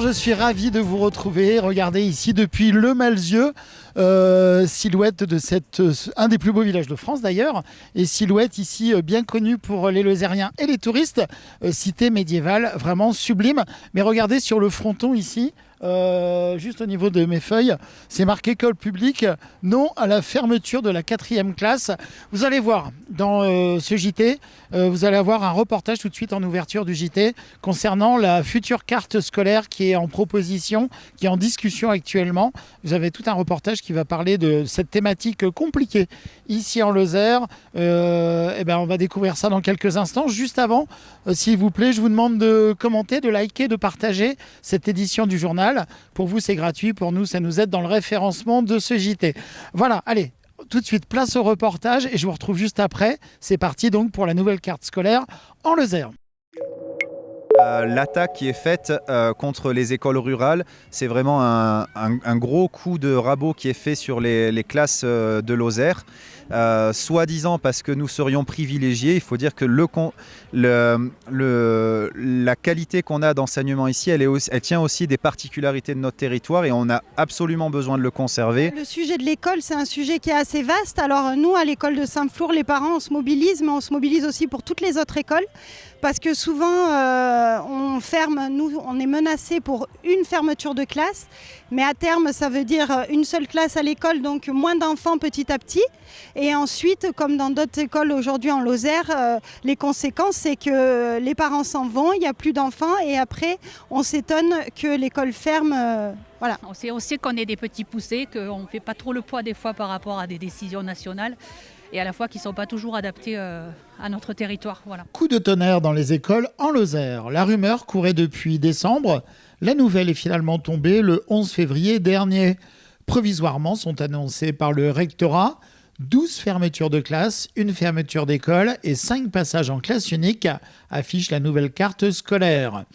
je suis ravi de vous retrouver. Regardez ici depuis Le Malzieu, silhouette de un des plus beaux villages de France d'ailleurs, et silhouette ici bien connue pour les Lozériens et les touristes, cité médiévale vraiment sublime. Mais regardez sur le fronton ici, juste au niveau de mes feuilles, c'est marqué école publique, non à la fermeture de la 4e classe. Vous allez voir dans ce JT, vous allez avoir un reportage tout de suite en ouverture du JT concernant la future carte scolaire qui est en proposition, qui est en discussion actuellement. Vous avez tout un reportage qui va parler de cette thématique compliquée ici en Lozère. On va découvrir ça dans quelques instants. Juste avant, s'il vous plaît, je vous demande de commenter, de liker, de partager cette édition du journal. Pour vous, c'est gratuit. Pour nous, ça nous aide dans le référencement de ce JT. Voilà, allez, tout de suite, place au reportage et je vous retrouve juste après. C'est parti donc pour la nouvelle carte scolaire en Lozère. L'attaque qui est faite contre les écoles rurales, c'est vraiment un gros coup de rabot qui est fait sur les classes de Lozère. Soi-disant parce que nous serions privilégiés. Il faut dire que la qualité qu'on a d'enseignement ici, elle tient aussi des particularités de notre territoire et on a absolument besoin de le conserver. Le sujet de l'école, c'est un sujet qui est assez vaste. Alors nous, à l'école de Saint-Flour, les parents, on se mobilise, mais on se mobilise aussi pour toutes les autres écoles. Parce que souvent, on est menacé pour une fermeture de classe. Mais à terme, ça veut dire une seule classe à l'école, donc moins d'enfants petit à petit. Et ensuite, comme dans d'autres écoles aujourd'hui en Lozère, les conséquences, c'est que les parents s'en vont, il n'y a plus d'enfants. Et après, on s'étonne que l'école ferme. Voilà. On sait qu'on est des petits poussés, qu'on ne fait pas trop le poids des fois par rapport à des décisions nationales. Et à la fois qui ne sont pas toujours adaptés à notre territoire. Voilà. Coup de tonnerre dans les écoles en Lozère. La rumeur courait depuis décembre. La nouvelle est finalement tombée le 11 février dernier. Provisoirement sont annoncées par le rectorat 12 fermetures de classes, une fermeture d'école et 5 passages en classe unique, affiche la nouvelle carte scolaire.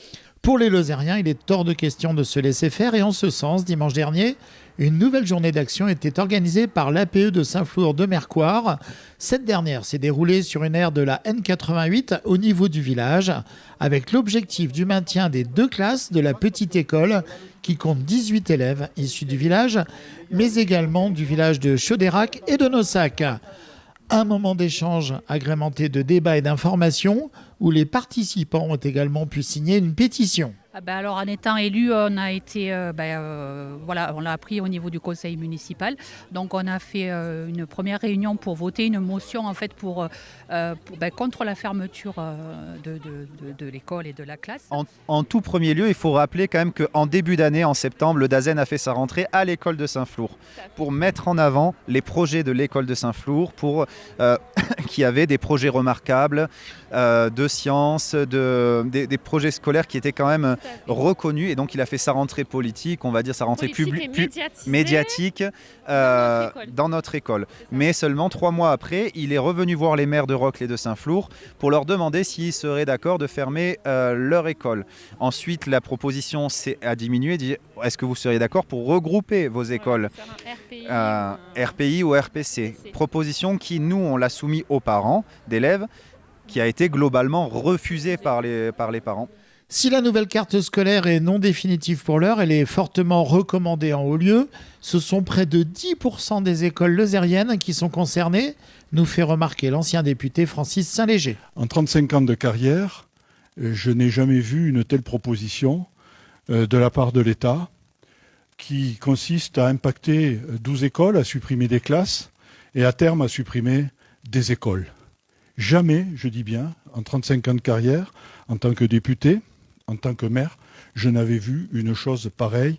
Pour les Lozériens, il est hors de question de se laisser faire et en ce sens, dimanche dernier, une nouvelle journée d'action était organisée par l'APE de Saint-Flour de Mercoire. Cette dernière s'est déroulée sur une aire de la N88 au niveau du village, avec l'objectif du maintien des 2 classes de la petite école qui compte 18 élèves issus du village, mais également du village de Chaudérac et de Nossac. Un moment d'échange agrémenté de débats et d'informations où les participants ont également pu signer une pétition. Alors en étant élu, on a été, on l'a appris au niveau du conseil municipal. Donc on a fait une première réunion pour voter une motion en fait contre la fermeture de l'école et de la classe. En tout premier lieu, il faut rappeler quand même qu'en début d'année, en septembre, le DAZEN a fait sa rentrée à l'école de Saint-Flour pour mettre en avant les projets de l'école de Saint-Flour, qui avait des projets remarquables de sciences, des projets scolaires qui étaient quand même reconnus, et donc il a fait sa rentrée politique, on va dire sa rentrée médiatique dans notre école. Mais seulement 3 mois après, il est revenu voir les maires de Rocles et de Saint-Flour pour leur demander s'ils seraient d'accord de fermer leur école. Ensuite, la proposition a diminué, dit est-ce que vous seriez d'accord pour regrouper vos écoles, RPI ou RPC. Proposition qui, nous, on l'a soumis aux parents d'élèves, qui a été globalement refusée par les parents. Si la nouvelle carte scolaire est non définitive pour l'heure, elle est fortement recommandée en haut lieu. Ce sont près de 10% des écoles lozériennes qui sont concernées, nous fait remarquer l'ancien député Francis Saint-Léger. En 35 ans de carrière, je n'ai jamais vu une telle proposition de la part de l'État qui consiste à impacter 12 écoles, à supprimer des classes et à terme à supprimer des écoles. Jamais, je dis bien, en 35 ans de carrière, en tant que député, en tant que maire, je n'avais vu une chose pareille,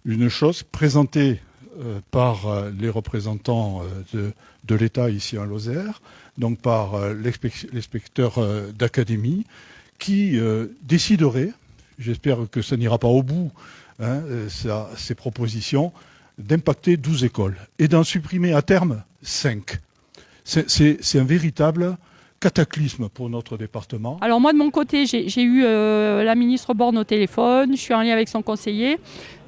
une chose présentée par les représentants de l'État ici en Lozère, donc par l'inspecteur d'académie, qui déciderait, j'espère que ça n'ira pas au bout, ces propositions, d'impacter 12 écoles et d'en supprimer à terme 5. C'est un véritable cataclysme pour notre département. Alors moi de mon côté, j'ai eu la ministre Borne au téléphone, je suis en lien avec son conseiller,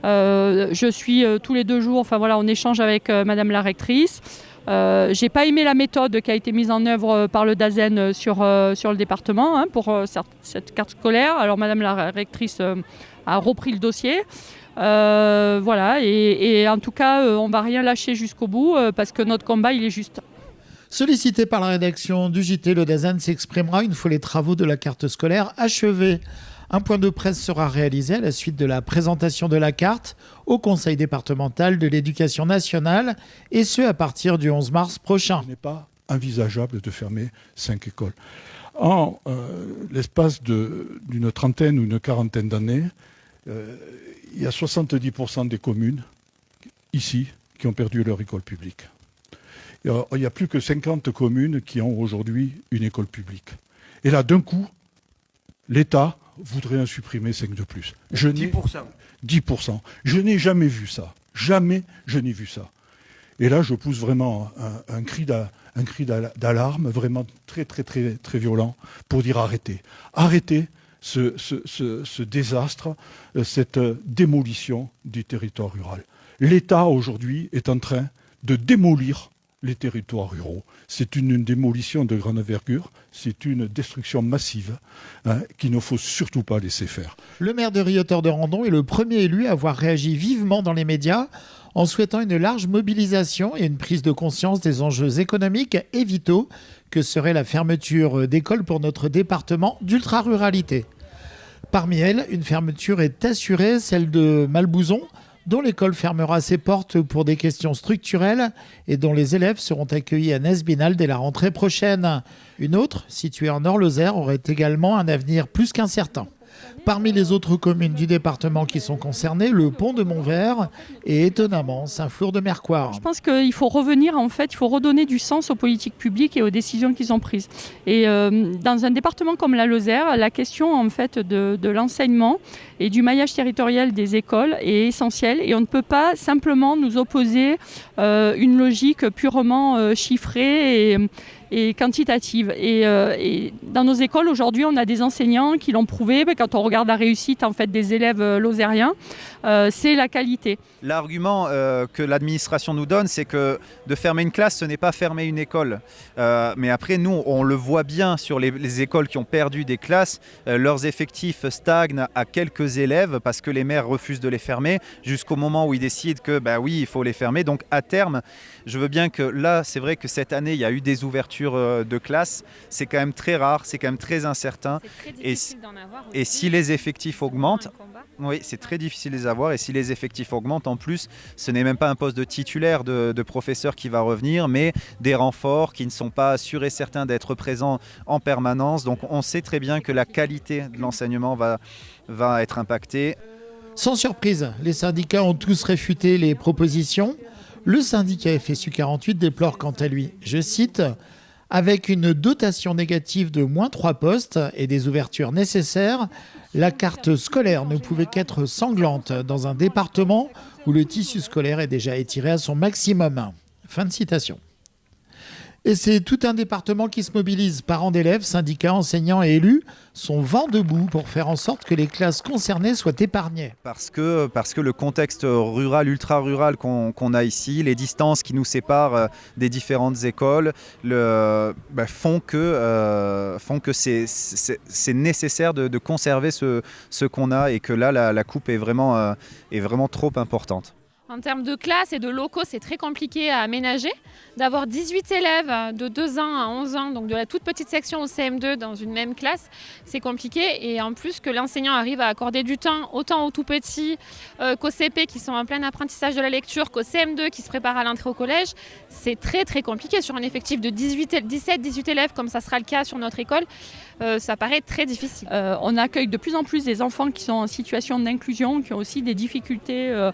je suis tous les 2 jours, on échange avec madame la rectrice. J'ai pas aimé la méthode qui a été mise en œuvre par le DAZEN sur le département pour cette carte scolaire. Alors madame la rectrice a repris le dossier. Voilà, et en tout cas, on ne va rien lâcher jusqu'au bout parce que notre combat, il est juste. Sollicité par la rédaction du JT, le DAZEN s'exprimera une fois les travaux de la carte scolaire achevés. Un point de presse sera réalisé à la suite de la présentation de la carte au Conseil départemental de l'éducation nationale, et ce à partir du 11 mars prochain. Il n'est pas envisageable de fermer 5 écoles. En l'espace d'une trentaine ou une quarantaine d'années, il y a 70% des communes ici qui ont perdu leur école publique. Il n'y a plus que 50 communes qui ont aujourd'hui une école publique. Et là, d'un coup, l'État voudrait en supprimer 5 de plus. 10%. 10%. Je n'ai jamais vu ça. Jamais je n'ai vu ça. Et là, je pousse vraiment un cri d'alarme, vraiment très, très, très, très violent, pour dire arrêtez. Arrêtez ce désastre, cette démolition du territoire rural. L'État, aujourd'hui, est en train de démolir les territoires ruraux. C'est une démolition de grande envergure, c'est une destruction massive qu'il ne faut surtout pas laisser faire. Le maire de Riotor-de-Randon est le premier élu à avoir réagi vivement dans les médias en souhaitant une large mobilisation et une prise de conscience des enjeux économiques et vitaux que serait la fermeture d'écoles pour notre département d'ultra-ruralité. Parmi elles, une fermeture est assurée, celle de Malbouzon, dont l'école fermera ses portes pour des questions structurelles et dont les élèves seront accueillis à Nesbinal dès la rentrée prochaine. Une autre, située en Nord-Lozère, aurait également un avenir plus qu'incertain. Parmi les autres communes du département qui sont concernées, le pont de Montvert et étonnamment Saint-Flour-de-Mercoire. Je pense qu'il faut revenir, en fait, il faut redonner du sens aux politiques publiques et aux décisions qu'ils ont prises. Et dans un département comme la Lozère, la question en fait de l'enseignement et du maillage territorial des écoles est essentielle et on ne peut pas simplement nous opposer une logique purement chiffrée et quantitative. Et dans nos écoles aujourd'hui, on a des enseignants qui l'ont prouvé. Quand on regarde la réussite en fait des élèves lozériens, c'est la qualité. L'argument que l'administration nous donne, c'est que de fermer une classe, ce n'est pas fermer une école. Mais après, nous, on le voit bien sur les écoles qui ont perdu des classes, leurs effectifs stagnent à quelques élèves parce que les maires refusent de les fermer jusqu'au moment où ils décident que, oui, il faut les fermer. Donc à terme, je veux bien que là, c'est vrai que cette année, il y a eu des ouvertures de classes. C'est quand même très rare, c'est quand même très incertain. C'est très difficile d'en avoir aussi. Et si les effectifs augmentent, Oui, c'est très difficile de les avoir et si les effectifs augmentent en plus, ce n'est même pas un poste de titulaire de professeur qui va revenir, mais des renforts qui ne sont pas assurés et certains d'être présents en permanence. Donc on sait très bien que la qualité de l'enseignement va être impactée. Sans surprise, les syndicats ont tous réfuté les propositions. Le syndicat FSU 48 déplore quant à lui, je cite, « Avec une dotation négative de -3 postes et des ouvertures nécessaires, la carte scolaire ne pouvait qu'être sanglante dans un département où le tissu scolaire est déjà étiré à son maximum. » Fin de citation. Et c'est tout un département qui se mobilise. Parents d'élèves, syndicats, enseignants et élus sont vent debout pour faire en sorte que les classes concernées soient épargnées. Parce que le contexte rural, ultra-rural qu'on a ici, les distances qui nous séparent des différentes écoles font que c'est nécessaire de conserver ce qu'on a et que là, la coupe est vraiment trop importante. En termes de classes et de locaux, c'est très compliqué à aménager. D'avoir 18 élèves de 2 ans à 11 ans, donc de la toute petite section au CM2 dans une même classe, c'est compliqué. Et en plus que l'enseignant arrive à accorder du temps autant aux tout petits qu'aux CP qui sont en plein apprentissage de la lecture, qu'aux CM2 qui se préparent à l'entrée au collège, c'est très très compliqué. Sur un effectif de 17-18 élèves, comme ça sera le cas sur notre école, ça paraît très difficile. On accueille de plus en plus des enfants qui sont en situation d'inclusion, qui ont aussi des difficultés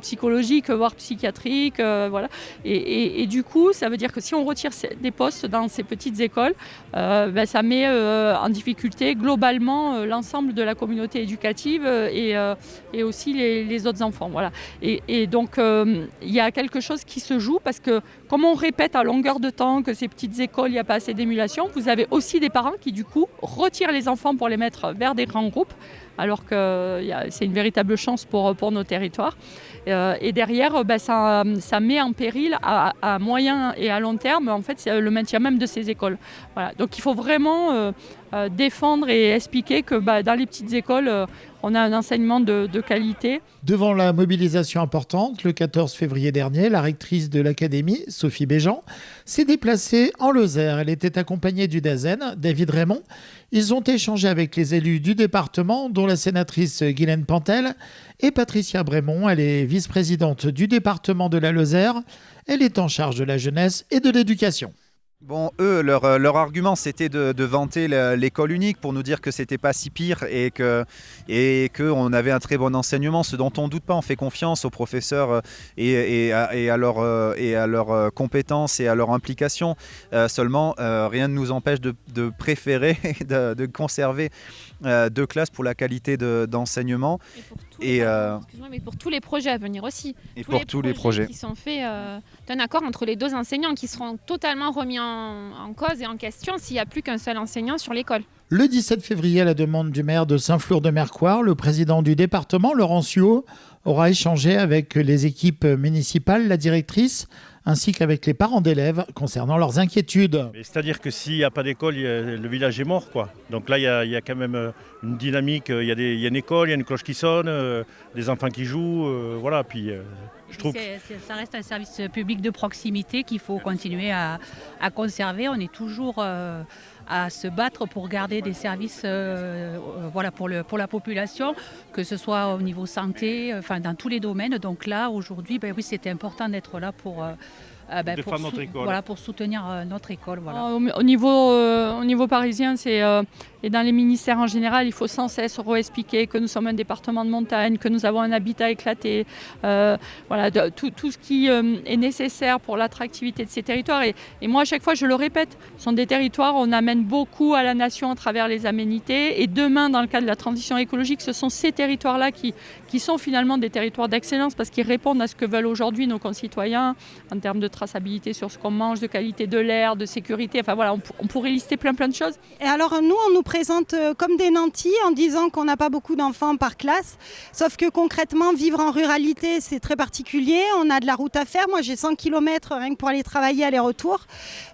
psychologiques, voire psychiatriques. Voilà. Et du coup, ça veut dire que si on retire des postes dans ces petites écoles, ça met en difficulté globalement l'ensemble de la communauté éducative et aussi les autres enfants. Voilà. Et donc, il y a quelque chose qui se joue parce que, comme on répète à longueur de temps que ces petites écoles, il n'y a pas assez d'émulation, vous avez aussi des parents qui, du coup, retirent les enfants pour les mettre vers des grands groupes, alors que c'est une véritable chance pour nos territoires. Et derrière, ça met en péril à moyen et à long terme en fait, le maintien même de ces écoles. Voilà. Donc il faut vraiment défendre et expliquer que dans les petites écoles, on a un enseignement de qualité. Devant la mobilisation importante, le 14 février dernier, la rectrice de l'académie, Sophie Béjean, s'est déplacée en Lozère. Elle était accompagnée du DAZEN, David Raymond. Ils ont échangé avec les élus du département, dont la sénatrice Guylaine Pantel et Patricia Brémond. Elle est vice-présidente du département de la Lozère. Elle est en charge de la jeunesse et de l'éducation. Bon, eux, leur argument, c'était de vanter l'école unique pour nous dire que c'était pas si pire et qu'on avait un très bon enseignement, ce dont on ne doute pas. On fait confiance aux professeurs et à leurs compétences et à leur implication. Seulement, rien ne nous empêche de préférer, de conserver 2 classes pour la qualité d'enseignement. Mais pour tous les projets à venir aussi. Et pour tous les projets qui sont faits d'un accord entre les 2 enseignants qui seront totalement remis en cause et en question s'il n'y a plus qu'un seul enseignant sur l'école. Le 17 février, à la demande du maire de Saint-Flour-de-Mercoire, le président du département, Laurent Suot, aura échangé avec les équipes municipales, la directrice, ainsi qu'avec les parents d'élèves concernant leurs inquiétudes. C'est-à-dire que s'il n'y a pas d'école, le village est mort, quoi. Donc là, il y a quand même une dynamique. Il y a une école, il y a une cloche qui sonne, des enfants qui jouent. Voilà. Puis, je trouve ça reste un service public de proximité qu'il faut continuer à conserver. On est toujours à se battre pour garder des services pour la population, que ce soit au niveau santé, dans tous les domaines. Donc là, aujourd'hui, oui, c'était important d'être là pour soutenir notre école. Voilà. Au niveau parisien, et dans les ministères en général, il faut sans cesse réexpliquer que nous sommes un département de montagne, que nous avons un habitat éclaté, tout ce qui est nécessaire pour l'attractivité de ces territoires. Et moi, à chaque fois, je le répète, ce sont des territoires où on amène beaucoup à la nation à travers les aménités. Et demain, dans le cadre de la transition écologique, ce sont ces territoires-là qui sont finalement des territoires d'excellence parce qu'ils répondent à ce que veulent aujourd'hui nos concitoyens en termes de traçabilité sur ce qu'on mange, de qualité de l'air, de sécurité. On pourrait lister plein de choses. Et alors nous, on nous présente comme des nantis en disant qu'on n'a pas beaucoup d'enfants par classe. Sauf que concrètement, vivre en ruralité, c'est très particulier. On a de la route à faire. Moi, j'ai 100 km rien que pour aller travailler aller-retour.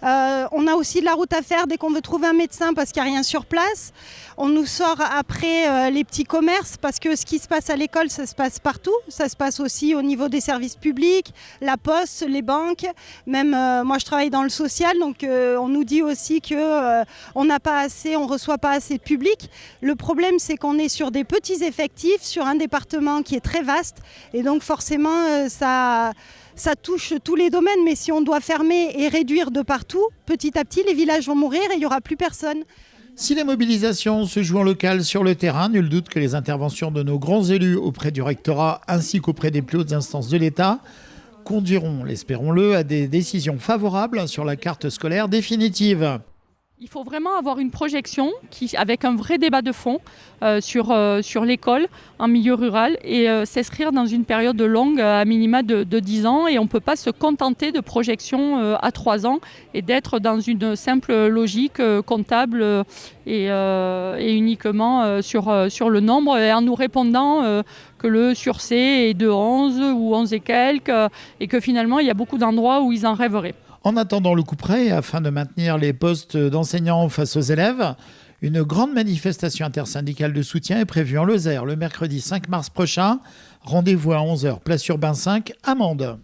On a aussi de la route à faire dès qu'on veut trouver un médecin parce qu'il n'y a rien sur place. On nous sort après les petits commerces parce que ce qui se passe à l'école, ça se passe partout. Ça se passe aussi au niveau des services publics, la poste, les banques. Même moi, je travaille dans le social, donc on nous dit aussi qu'on n'a pas assez, on ne reçoit pas assez de public. Le problème, c'est qu'on est sur des petits effectifs, sur un département qui est très vaste. Et donc forcément, ça touche tous les domaines. Mais si on doit fermer et réduire de partout, petit à petit, les villages vont mourir et il n'y aura plus personne. Si les mobilisations se jouent en local sur le terrain, nul doute que les interventions de nos grands élus auprès du rectorat ainsi qu'auprès des plus hautes instances de l'État conduiront, l'espérons-le, à des décisions favorables sur la carte scolaire définitive. Il faut vraiment avoir une projection avec un vrai débat de fond sur l'école en milieu rural et s'inscrire dans une période longue, à minima de 10 ans. Et on ne peut pas se contenter de projections à 3 ans et d'être dans une simple logique comptable et uniquement sur le nombre et en nous répondant que le surcé est de 11 ou 11 et quelques et que finalement il y a beaucoup d'endroits où ils en rêveraient. En attendant le coup près, afin de maintenir les postes d'enseignants face aux élèves, une grande manifestation intersyndicale de soutien est prévue en Lozère le mercredi 5 mars prochain. Rendez-vous à 11h, place Urbain 5, à Mende.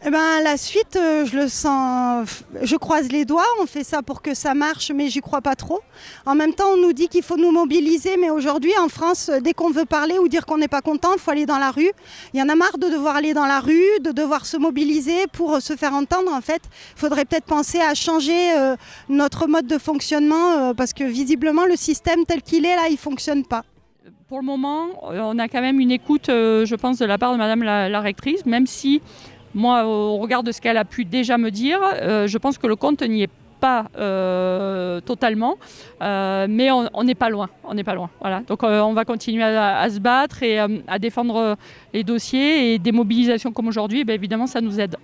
La suite, je le sens, je croise les doigts, on fait ça pour que ça marche, mais j'y crois pas trop. En même temps, on nous dit qu'il faut nous mobiliser, mais aujourd'hui, en France, dès qu'on veut parler ou dire qu'on n'est pas content, il faut aller dans la rue. Il y en a marre de devoir aller dans la rue, de devoir se mobiliser pour se faire entendre. En fait, il faudrait peut-être penser à changer notre mode de fonctionnement, parce que visiblement, le système tel qu'il est là, il fonctionne pas. Pour le moment, on a quand même une écoute, je pense, de la part de Madame la rectrice, même si moi, au regard de ce qu'elle a pu déjà me dire, je pense que le compte n'y est pas totalement, mais on n'est pas loin. Voilà. Donc on va continuer à se battre et à défendre les dossiers et des mobilisations comme aujourd'hui, évidemment, ça nous aide.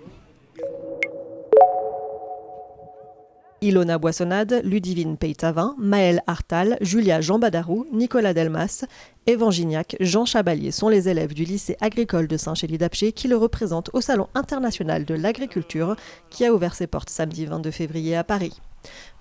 Ilona Boissonnade, Ludivine Peytavin, Maëlle Artal, Julia Jean Badarou, Nicolas Delmas, Evan Gignac, Jean Chabalier sont les élèves du lycée agricole de Saint-Chély-d'Apcher qui le représentent au Salon international de l'agriculture qui a ouvert ses portes samedi 22 février à Paris.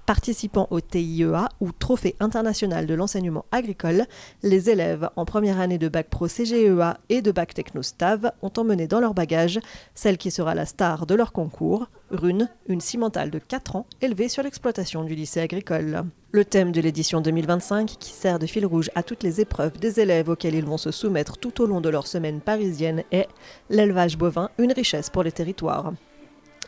Participant au TIEA ou Trophée international de l'enseignement agricole, les élèves en première année de bac pro CGEA et de bac techno STAV ont emmené dans leur bagage celle qui sera la star de leur concours, Rune, une cimentale de 4 ans élevée sur l'exploitation du lycée agricole. Le thème de l'édition 2025, qui sert de fil rouge à toutes les épreuves des élèves auxquelles ils vont se soumettre tout au long de leur semaine parisienne, est « L'élevage bovin, une richesse pour les territoires ».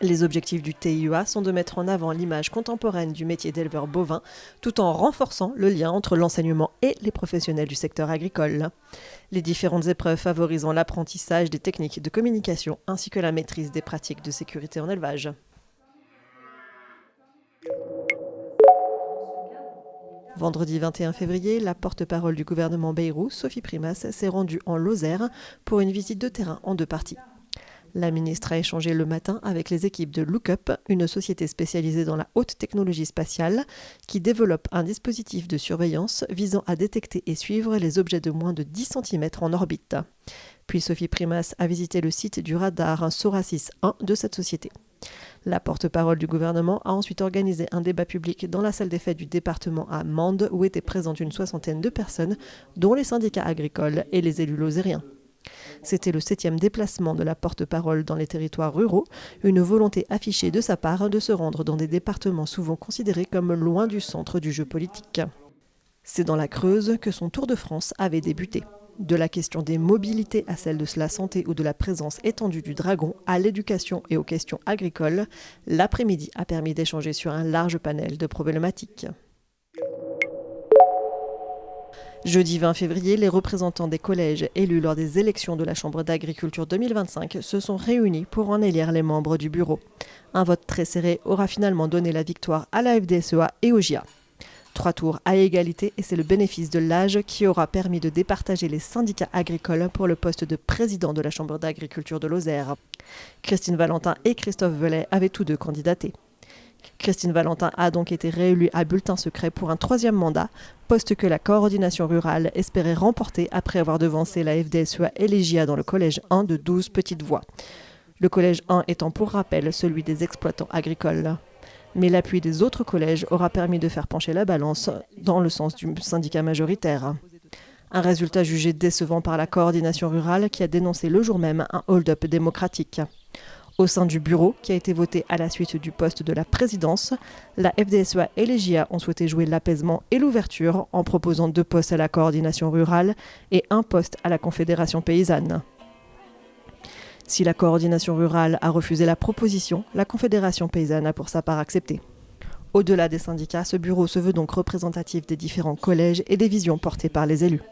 Les objectifs du TIEA sont de mettre en avant l'image contemporaine du métier d'éleveur bovin, tout en renforçant le lien entre l'enseignement et les professionnels du secteur agricole. Les différentes épreuves favorisant l'apprentissage des techniques de communication ainsi que la maîtrise des pratiques de sécurité en élevage. Vendredi 21 février, la porte-parole du gouvernement Bayrou, Sophie Primas, s'est rendue en Lozère pour une visite de terrain en 2 parties. La ministre a échangé le matin avec les équipes de Lookup, une société spécialisée dans la haute technologie spatiale qui développe un dispositif de surveillance visant à détecter et suivre les objets de moins de 10 cm en orbite. Puis Sophie Primas a visité le site du radar Soracis 1 de cette société. La porte-parole du gouvernement a ensuite organisé un débat public dans la salle des fêtes du département à Mende où étaient présentes une 60aine de personnes, dont les syndicats agricoles et les élus lozériens. C'était le 7e déplacement de la porte-parole dans les territoires ruraux, une volonté affichée de sa part de se rendre dans des départements souvent considérés comme loin du centre du jeu politique. C'est dans la Creuse que son tour de France avait débuté. De la question des mobilités à celle de la santé ou de la présence étendue du dragon à l'éducation et aux questions agricoles, l'après-midi a permis d'échanger sur un large panel de problématiques. Jeudi 20 février, les représentants des collèges élus lors des élections de la Chambre d'agriculture 2025 se sont réunis pour en élire les membres du bureau. Un vote très serré aura finalement donné la victoire à la FDSEA et au JA. 3 tours à égalité et c'est le bénéfice de l'âge qui aura permis de départager les syndicats agricoles pour le poste de président de la Chambre d'agriculture de Lozère. Christine Valentin et Christophe Velay avaient tous 2 candidaté. Christine Valentin a donc été réélue à bulletin secret pour un 3e mandat, poste que la coordination rurale espérait remporter après avoir devancé la FDSEA et les JA dans le collège 1 de 12 petites voix. Le collège 1 étant pour rappel celui des exploitants agricoles. Mais l'appui des autres collèges aura permis de faire pencher la balance dans le sens du syndicat majoritaire. Un résultat jugé décevant par la coordination rurale qui a dénoncé le jour même un hold-up démocratique. Au sein du bureau, qui a été voté à la suite du poste de la présidence, la FDSEA et les JA ont souhaité jouer l'apaisement et l'ouverture en proposant 2 postes à la coordination rurale et 1 poste à la Confédération paysanne. Si la coordination rurale a refusé la proposition, la Confédération paysanne a pour sa part accepté. Au-delà des syndicats, ce bureau se veut donc représentatif des différents collèges et des visions portées par les élus.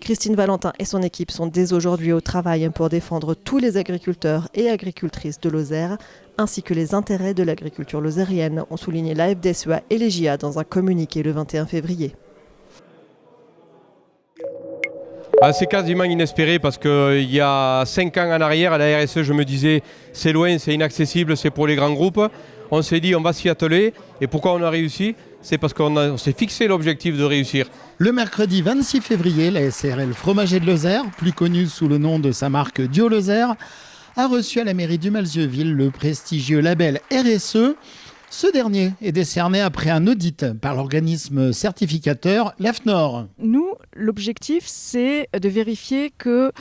Christine Valentin et son équipe sont dès aujourd'hui au travail pour défendre tous les agriculteurs et agricultrices de Lozère, ainsi que les intérêts de l'agriculture lozérienne, ont souligné la FDSEA et les JA dans un communiqué le 21 février. C'est quasiment inespéré parce qu'il y a 5 ans en arrière, à la RSE, je me disais c'est loin, c'est inaccessible, c'est pour les grands groupes. On s'est dit on va s'y atteler et pourquoi on a réussi ? C'est parce qu'on s'est fixé l'objectif de réussir. Le mercredi 26 février, la SARL Fromager de Lozère, plus connue sous le nom de sa marque Dio Lozère, a reçu à la mairie du Malzieu-Ville le prestigieux label RSE. Ce dernier est décerné après un audit par l'organisme certificateur l'AFNOR. Nous, l'objectif, c'est de vérifier que...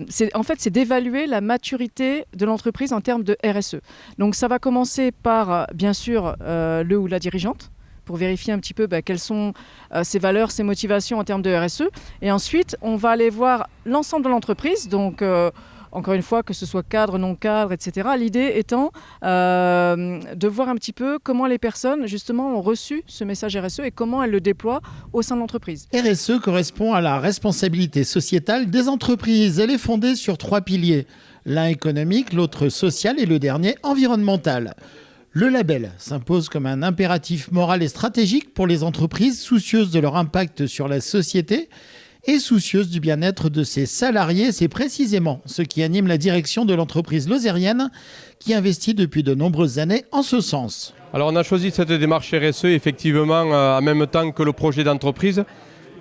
c'est d'évaluer la maturité de l'entreprise en termes de RSE. Donc ça va commencer par, bien sûr, le ou la dirigeante, pour vérifier un petit peu quelles sont ses valeurs, ses motivations en termes de RSE. Et ensuite, on va aller voir l'ensemble de l'entreprise, donc... encore une fois, que ce soit cadre, non cadre, etc. L'idée étant de voir un petit peu comment les personnes, justement, ont reçu ce message RSE et comment elles le déploient au sein de l'entreprise. RSE correspond à la responsabilité sociétale des entreprises. Elle est fondée sur 3 piliers. L'un économique, l'autre social et le dernier environnemental. Le label s'impose comme un impératif moral et stratégique pour les entreprises soucieuses de leur impact sur la société et soucieuse du bien-être de ses salariés. C'est précisément ce qui anime la direction de l'entreprise lozérienne qui investit depuis de nombreuses années en ce sens. Alors on a choisi cette démarche RSE effectivement en même temps que le projet d'entreprise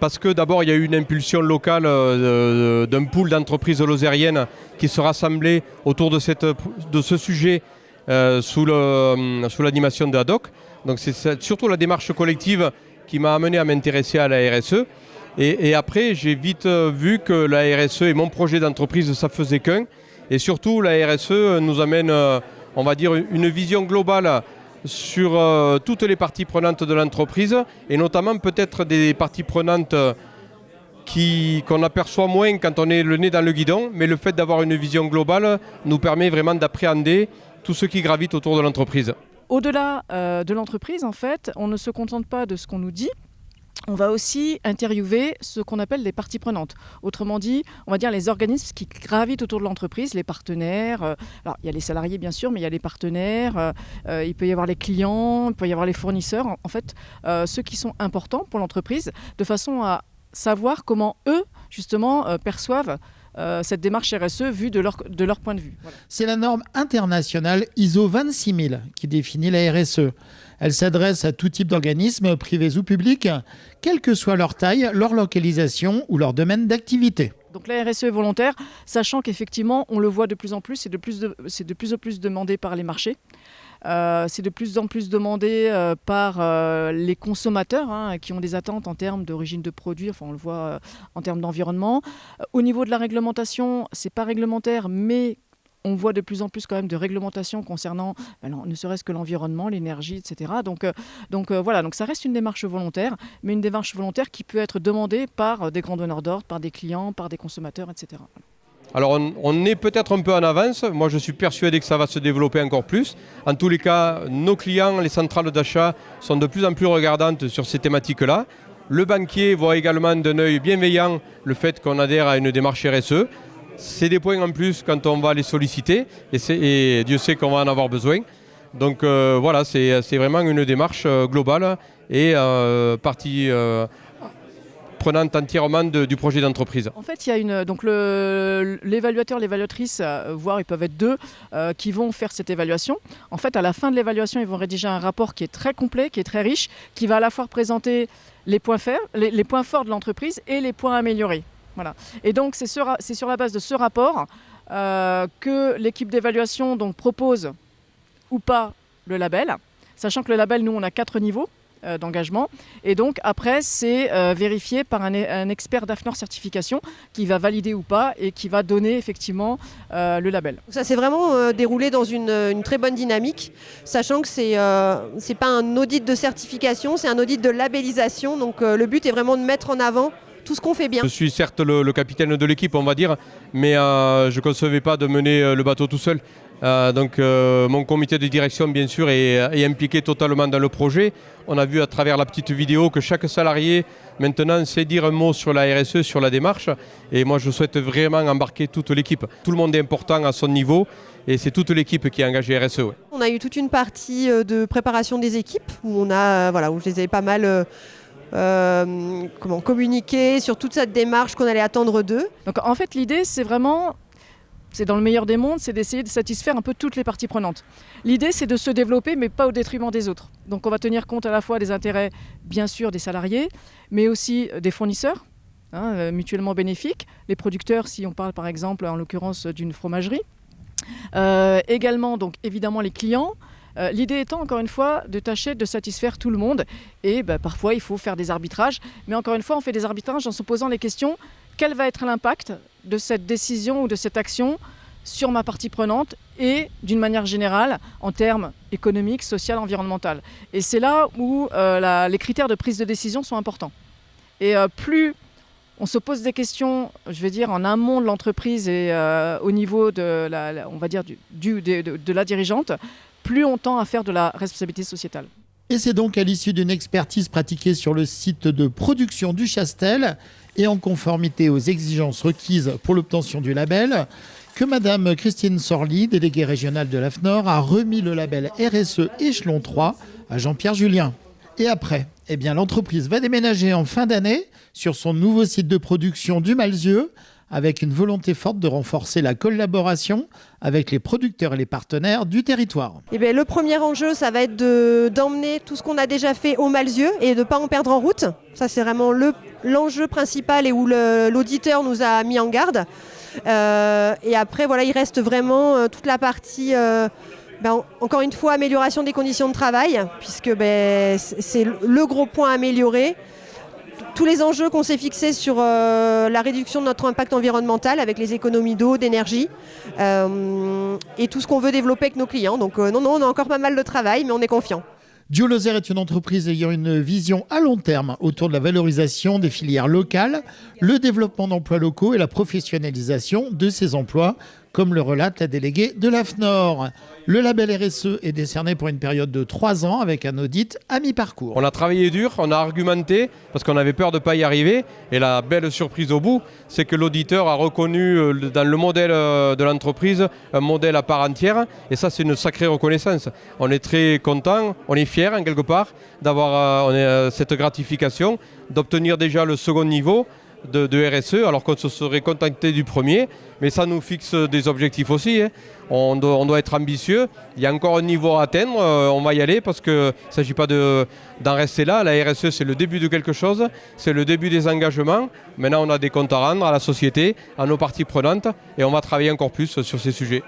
parce que d'abord il y a eu une impulsion locale d'un pool d'entreprises lozériennes qui se rassemblaient autour de ce sujet sous l'animation de Haddock. Donc c'est surtout la démarche collective qui m'a amené à m'intéresser à la RSE. Et après, j'ai vite vu que la RSE et mon projet d'entreprise, ça faisait qu'un. Et surtout, la RSE nous amène, on va dire, une vision globale sur toutes les parties prenantes de l'entreprise, et notamment peut-être des parties prenantes qu'on aperçoit moins quand on est le nez dans le guidon, mais le fait d'avoir une vision globale nous permet vraiment d'appréhender tout ce qui gravite autour de l'entreprise. Au-delà de l'entreprise, en fait, on ne se contente pas de ce qu'on nous dit. On va aussi interviewer ce qu'on appelle les parties prenantes. Autrement dit, on va dire les organismes qui gravitent autour de l'entreprise, les partenaires. Alors, il y a les salariés, bien sûr, mais il y a les partenaires. Il peut y avoir les clients, il peut y avoir les fournisseurs. En fait, ceux qui sont importants pour l'entreprise, de façon à savoir comment eux, justement, perçoivent cette démarche RSE vue de leur point de vue. Voilà. C'est la norme internationale ISO 26000 qui définit la RSE. Elle s'adresse à tout type d'organismes, privés ou publics, quelle que soit leur taille, leur localisation ou leur domaine d'activité. Donc la RSE est volontaire, sachant qu'effectivement, on le voit de plus en plus, c'est de plus en plus demandé par les marchés. C'est de plus en plus demandé par les consommateurs qui ont des attentes en termes d'origine de produits, enfin on le voit en termes d'environnement. Au niveau de la réglementation, c'est pas réglementaire, mais on voit de plus en plus quand même de réglementations concernant ne serait-ce que l'environnement, l'énergie, etc. Donc voilà, donc ça reste une démarche volontaire, mais une démarche volontaire qui peut être demandée par des grands donneurs d'ordre, par des clients, par des consommateurs, etc. Alors on est peut-être un peu en avance, moi je suis persuadé que ça va se développer encore plus. En tous les cas, nos clients, les centrales d'achat sont de plus en plus regardantes sur ces thématiques-là. Le banquier voit également d'un œil bienveillant le fait qu'on adhère à une démarche RSE. C'est des points en plus quand on va les solliciter et Dieu sait qu'on va en avoir besoin. Donc voilà, c'est vraiment une démarche globale et partie prenante entièrement du projet d'entreprise. En fait, il y a donc l'évaluateur, l'évaluatrice, voire ils peuvent être deux, qui vont faire cette évaluation. En fait, à la fin de l'évaluation, ils vont rédiger un rapport qui est très complet, qui est très riche, qui va à la fois présenter les points forts de l'entreprise et les points améliorés. Voilà. Et donc, c'est sur la base de ce rapport que l'équipe d'évaluation donc, propose ou pas le label, sachant que le label, nous, on a 4 niveaux d'engagement. Et donc, après, c'est vérifié par un expert d'AFNOR certification qui va valider ou pas et qui va donner effectivement le label. Ça s'est vraiment déroulé dans une très bonne dynamique, sachant que c'est pas un audit de certification, c'est un audit de labellisation. Donc, le but est vraiment de mettre en avant tout ce qu'on fait bien. Je suis certes le capitaine de l'équipe, on va dire, mais je ne concevais pas de mener le bateau tout seul. Donc mon comité de direction, bien sûr, est impliqué totalement dans le projet. On a vu à travers la petite vidéo que chaque salarié, maintenant, sait dire un mot sur la RSE, sur la démarche. Et moi, je souhaite vraiment embarquer toute l'équipe. Tout le monde est important à son niveau et c'est toute l'équipe qui est engagée RSE. Ouais. On a eu toute une partie de préparation des équipes où où je les ai pas mal... communiquer sur toute cette démarche qu'on allait attendre d'eux. Donc en fait l'idée c'est dans le meilleur des mondes, c'est d'essayer de satisfaire un peu toutes les parties prenantes. L'idée c'est de se développer mais pas au détriment des autres. Donc on va tenir compte à la fois des intérêts bien sûr des salariés mais aussi des fournisseurs mutuellement bénéfiques, les producteurs si on parle par exemple en l'occurrence d'une fromagerie, également donc évidemment les clients. L'idée étant, encore une fois, de tâcher de satisfaire tout le monde. Et parfois, il faut faire des arbitrages. Mais encore une fois, on fait des arbitrages en se posant les questions. Quel va être l'impact de cette décision ou de cette action sur ma partie prenante et, d'une manière générale, en termes économiques, sociaux, environnementaux. Et c'est là où les critères de prise de décision sont importants. Et plus on se pose des questions, je vais dire, en amont de l'entreprise et au niveau de la dirigeante, plus on tend à faire de la responsabilité sociétale. Et c'est donc à l'issue d'une expertise pratiquée sur le site de production du Chastel et en conformité aux exigences requises pour l'obtention du label que Madame Christine Sorly, déléguée régionale de l'AFNOR, a remis le label RSE échelon 3 à Jean-Pierre Julien. Et après, l'entreprise va déménager en fin d'année sur son nouveau site de production du Malzieu, avec une volonté forte de renforcer la collaboration avec les producteurs et les partenaires du territoire. Le premier enjeu, ça va être d'emmener tout ce qu'on a déjà fait au Malzieu et de ne pas en perdre en route. Ça, c'est vraiment l'enjeu principal et où l'auditeur nous a mis en garde. Et après, il reste vraiment toute la partie Encore une fois, amélioration des conditions de travail, puisque c'est le gros point à améliorer. Tous les enjeux qu'on s'est fixés sur la réduction de notre impact environnemental avec les économies d'eau, d'énergie et tout ce qu'on veut développer avec nos clients. Donc non, on a encore pas mal de travail, mais on est confiant. Duo Lozère est une entreprise ayant une vision à long terme autour de la valorisation des filières locales, le développement d'emplois locaux et la professionnalisation de ces emplois, comme le relate la déléguée de l'AFNOR. Le label RSE est décerné pour une période de 3 ans avec un audit à mi-parcours. On a travaillé dur, on a argumenté parce qu'on avait peur de ne pas y arriver. Et la belle surprise au bout, c'est que l'auditeur a reconnu dans le modèle de l'entreprise un modèle à part entière. Et ça, c'est une sacrée reconnaissance. On est très content, on est fiers en quelque part d'avoir cette gratification, d'obtenir déjà le second niveau de RSE, alors qu'on se serait contenté du premier. Mais ça nous fixe des objectifs aussi. On doit être ambitieux. Il y a encore un niveau à atteindre. On va y aller parce qu'il ne s'agit pas d'en rester là. La RSE, c'est le début de quelque chose. C'est le début des engagements. Maintenant, on a des comptes à rendre à la société, à nos parties prenantes. Et on va travailler encore plus sur ces sujets.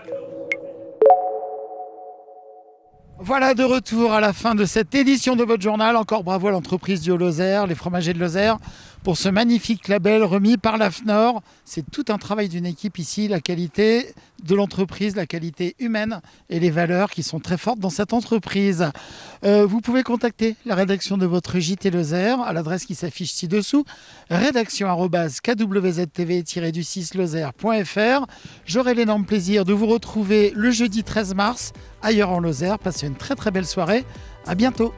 Voilà, de retour à la fin de cette édition de votre journal. Encore bravo à l'entreprise Duo Lozère, les fromagers de Lozère, pour ce magnifique label remis par l'AFNOR. C'est tout un travail d'une équipe ici, la qualité de l'entreprise, la qualité humaine et les valeurs qui sont très fortes dans cette entreprise. Vous pouvez contacter la rédaction de votre JT Lozère à l'adresse qui s'affiche ci-dessous, rédaction@kwtv-du6lozère.fr. J'aurai l'énorme plaisir de vous retrouver le jeudi 13 mars ailleurs en Lozère. Passez une très très belle soirée. À bientôt.